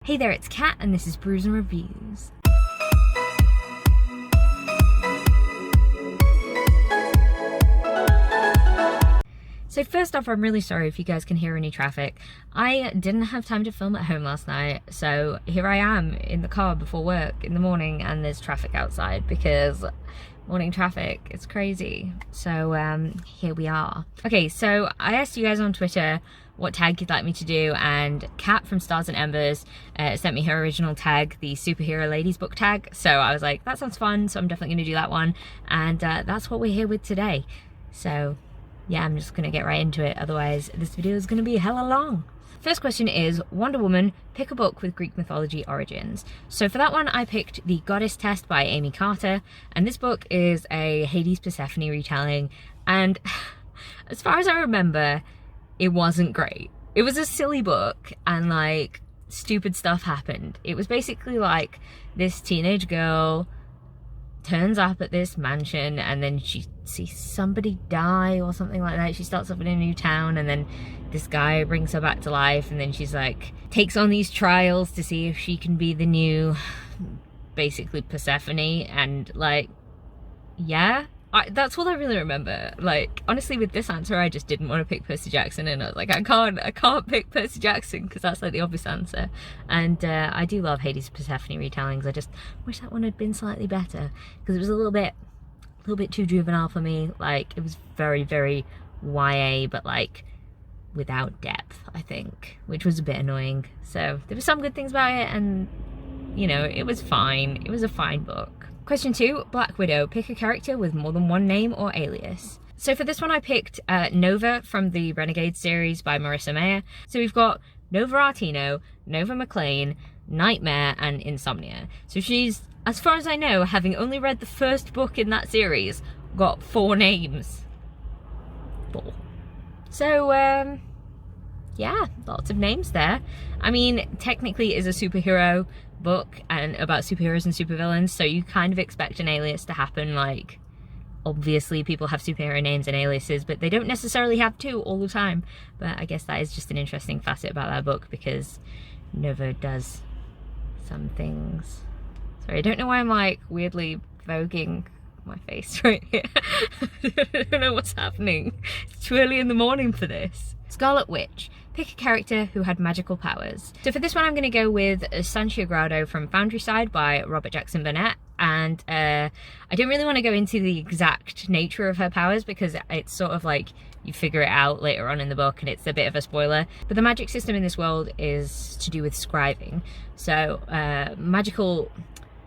Hey there, it's Kat, and this is Brews and Reviews. So first off, I'm really sorry if you guys can hear any traffic. I didn't have time to film at home last night, so here I am in the car before work in the morning, and there's traffic outside because morning traffic, it's crazy. So here we are. Okay, so I asked you guys on Twitter what tag you'd like me to do, and Kat from Stars and Embers sent me her original tag, the Superhero Ladies book tag. So I was like, that sounds fun, so I'm definitely gonna do that one, and that's what we're here with today. So yeah, I'm just gonna get right into it, otherwise this video is gonna be hella long. First question is, Wonder Woman, pick a book with Greek mythology origins. So for that one, I picked The Goddess Test by Amy Carter, and this book is a Hades Persephone retelling, and as far as I remember, it wasn't great. It was a silly book, and like, stupid stuff happened. It was basically like, this teenage girl turns up at this mansion, and then she sees somebody die or something like that. She starts off in a new town, and then this guy brings her back to life, and then she's like, takes on these trials to see if she can be the new, basically, Persephone, and like, yeah. That's all I really remember. Like, honestly, with this answer, I just didn't want to pick Percy Jackson, and I was like, I can't pick Percy Jackson because that's like the obvious answer. And I do love Hades Persephone retellings. I just wish that one had been slightly better because it was a little bit too juvenile for me. Like, it was very, very YA, but like without depth, I think, which was a bit annoying. So there were some good things about it, and you know, it was fine. It was a fine book. Question 2, Black Widow. Pick a character with more than one name or alias. So for this one, I picked Nova from the Renegade series by Marissa Mayer. So we've got Nova Artino, Nova McClane, Nightmare, and Insomnia. So she's, as far as I know, having only read the first book in that series, got 4 names. 4. So, yeah, lots of names there. I mean, technically it is a superhero book and about superheroes and supervillains, so you kind of expect an alias to happen. Like, obviously people have superhero names and aliases, but they don't necessarily have to all the time. But I guess that is just an interesting facet about that book, because Nova does some things. Sorry, I don't know why I'm like weirdly voguing my face right here. I don't know what's happening. It's too early in the morning for this. Scarlet Witch. Pick a character who had magical powers. So for this one, I'm going to go with Sanchia Grado from Foundry Side by Robert Jackson Burnett. And I don't really want to go into the exact nature of her powers because it's sort of like you figure it out later on in the book and it's a bit of a spoiler. But the magic system in this world is to do with scribing. So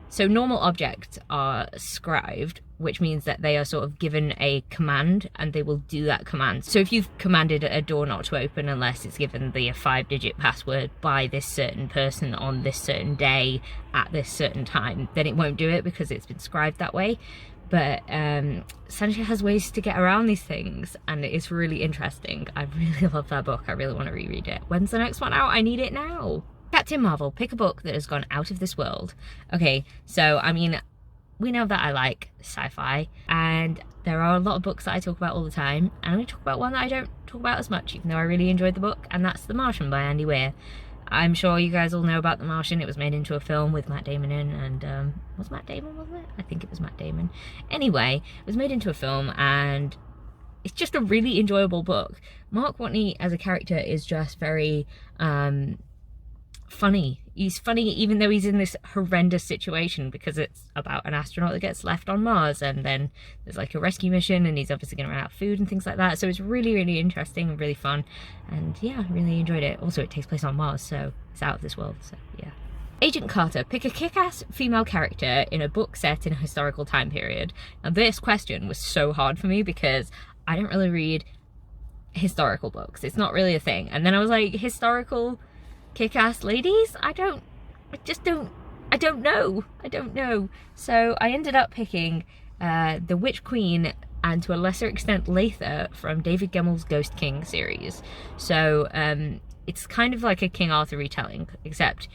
So normal objects are scribed, which means that they are sort of given a command and they will do that command. So if you've commanded a door not to open unless it's given the 5-digit password by this certain person on this certain day at this certain time, then it won't do it because it's been scribed that way. But Sanchia has ways to get around these things, and it's really interesting. I really love that book. I really want to reread it. When's the next one out? I need it now. Captain Marvel, pick a book that has gone out of this world. Okay, so I mean, we know that I like sci-fi, and there are a lot of books that I talk about all the time, and I'm going to talk about one that I don't talk about as much, even though I really enjoyed the book, and that's The Martian by Andy Weir. I'm sure you guys all know about The Martian. It was made into a film with Matt Damon in, and was Matt Damon, wasn't it? I think it was Matt Damon. Anyway, it was made into a film, and it's just a really enjoyable book. Mark Watney as a character is just very funny. He's funny even though he's in this horrendous situation, because it's about an astronaut that gets left on Mars, and then there's like a rescue mission, and he's obviously going to run out of food and things like that. So it's really, really interesting and really fun, and yeah, really enjoyed it. Also, it takes place on Mars, so it's out of this world, so yeah. Agent Carter, pick a kick-ass female character in a book set in a historical time period. Now this question was so hard for me because I don't really read historical books. It's not really a thing. And then I was like, historical kick-ass ladies? I don't know. So I ended up picking The Witch Queen, and to a lesser extent Latha, from David Gemmell's Ghost King series. So it's kind of like a King Arthur retelling, except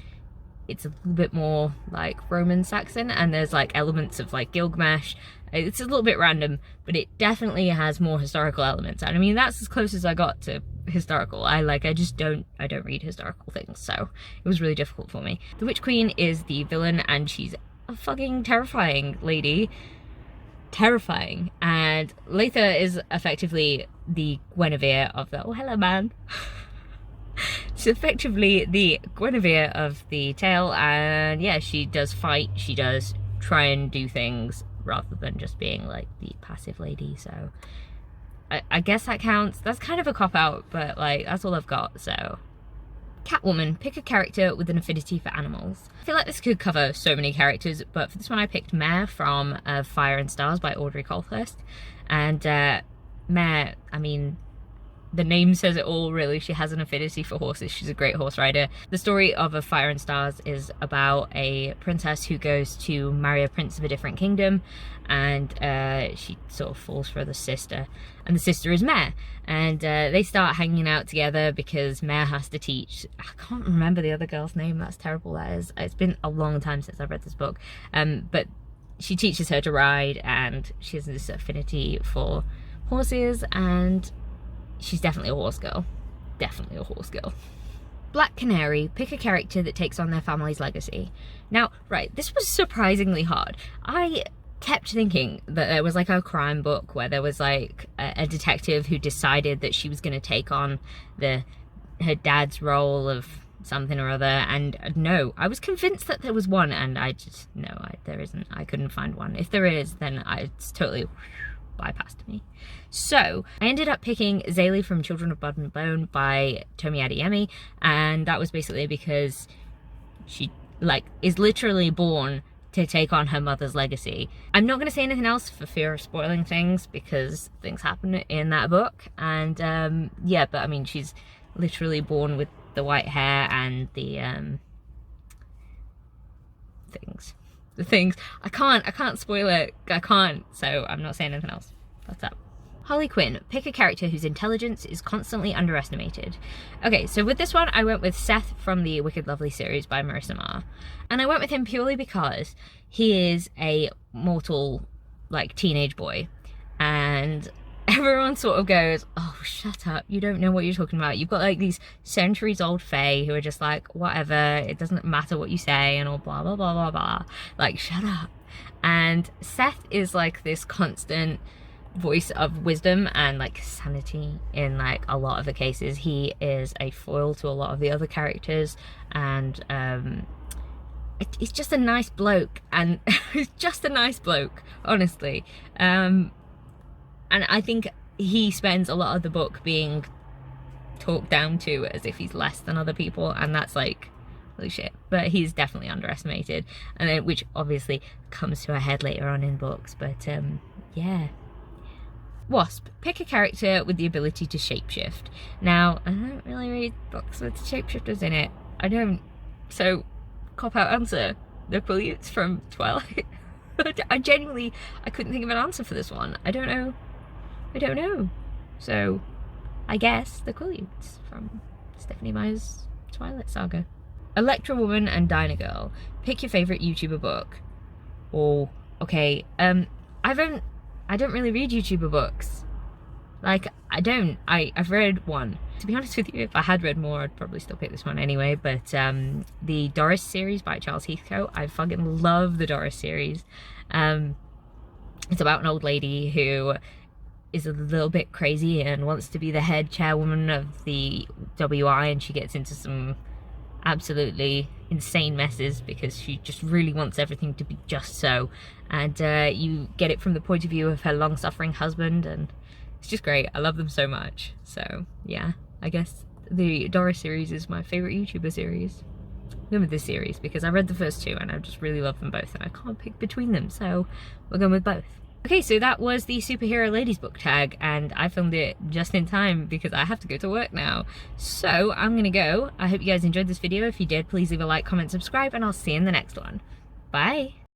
it's a little bit more like Roman Saxon, and there's like elements of like Gilgamesh. It's a little bit random, but it definitely has more historical elements. And I mean, that's as close as I got to historical. I don't read historical things, so it was really difficult for me. The Witch Queen is the villain, and she's a fucking terrifying lady. Terrifying. And Latha is effectively the Guinevere of the... Oh, hello, man. She's effectively the Guinevere of the tale, and yeah, she does fight, she does try and do things rather than just being like the passive lady, so I guess that counts. That's kind of a cop-out, but like, that's all I've got. So Catwoman, pick a character with an affinity for animals. I feel like this could cover so many characters, but for this one I picked Mare from Fire and Stars by Audrey Colthurst. And Mare, I mean, the name says it all, really. She has an affinity for horses. She's a great horse rider. The story of A Fire and Stars is about a princess who goes to marry a prince of a different kingdom, and she sort of falls for the sister, and the sister is Mare, and they start hanging out together because Mare has to teach... I can't remember the other girl's name. That's terrible, that is. It's been a long time since I've read this book, but she teaches her to ride, and she has this affinity for horses, and she's definitely a horse girl. Definitely a horse girl. Black Canary, pick a character that takes on their family's legacy. Now, right, this was surprisingly hard. I kept thinking that there was like a crime book where there was like a detective who decided that she was going to take on her dad's role of something or other, and no, I was convinced that there was one, and there isn't. I couldn't find one. If there is, then it's totally bypassed me. So I ended up picking Zaylee from Children of Blood and Bone by Tomi Adeyemi, and that was basically because she like is literally born to take on her mother's legacy. I'm not going to say anything else for fear of spoiling things, because things happen in that book, and yeah, but I mean, she's literally born with the white hair and the things. I can't spoil it. I can't, so I'm not saying anything else. That's up. Harley Quinn, pick a character whose intelligence is constantly underestimated. Okay, so with this one, I went with Seth from the Wicked Lovely series by Marissa Meyer. And I went with him purely because he is a mortal, like, teenage boy. And everyone sort of goes, oh, shut up, you don't know what you're talking about. You've got, like, these centuries-old fae who are just like, whatever, it doesn't matter what you say, and all blah, blah, blah, blah, blah. Like, shut up. And Seth is, like, this constant voice of wisdom and like sanity in like a lot of the cases. He is a foil to a lot of the other characters, and he's just a nice bloke, and he's just a nice bloke, honestly. And I think he spends a lot of the book being talked down to as if he's less than other people, and that's like, holy shit. But he's definitely underestimated, and then, which obviously comes to a head later on in books, but yeah. Wasp, pick a character with the ability to shapeshift. Now, I don't really read books with shapeshifters in it. I don't. So, cop-out answer. The Quileutes from Twilight. I couldn't think of an answer for this one. I don't know. So, I guess the Quileutes from Stephanie Meyer's Twilight Saga. Electra Woman and Dyna Girl, pick your favourite YouTuber book. Oh, okay. I don't really read YouTuber books. Like, I've read one. To be honest with you, if I had read more, I'd probably still pick this one anyway, but the Doris series by Charles Heathcote, I fucking love the Doris series. It's about an old lady who is a little bit crazy and wants to be the head chairwoman of the WI, and she gets into some absolutely insane messes because she just really wants everything to be just so, and you get it from the point of view of her long-suffering husband, and it's just great. I love them so much. So yeah, I guess the Doris series is my favorite YouTuber series. I'm going with this series because I read the first two and I just really love them both, and I can't pick between them, so we're going with both. Okay, so that was the Superhero Ladies book tag, and I filmed it just in time because I have to go to work now. So I'm gonna go. I hope you guys enjoyed this video. If you did, please leave a like, comment, subscribe, and I'll see you in the next one. Bye!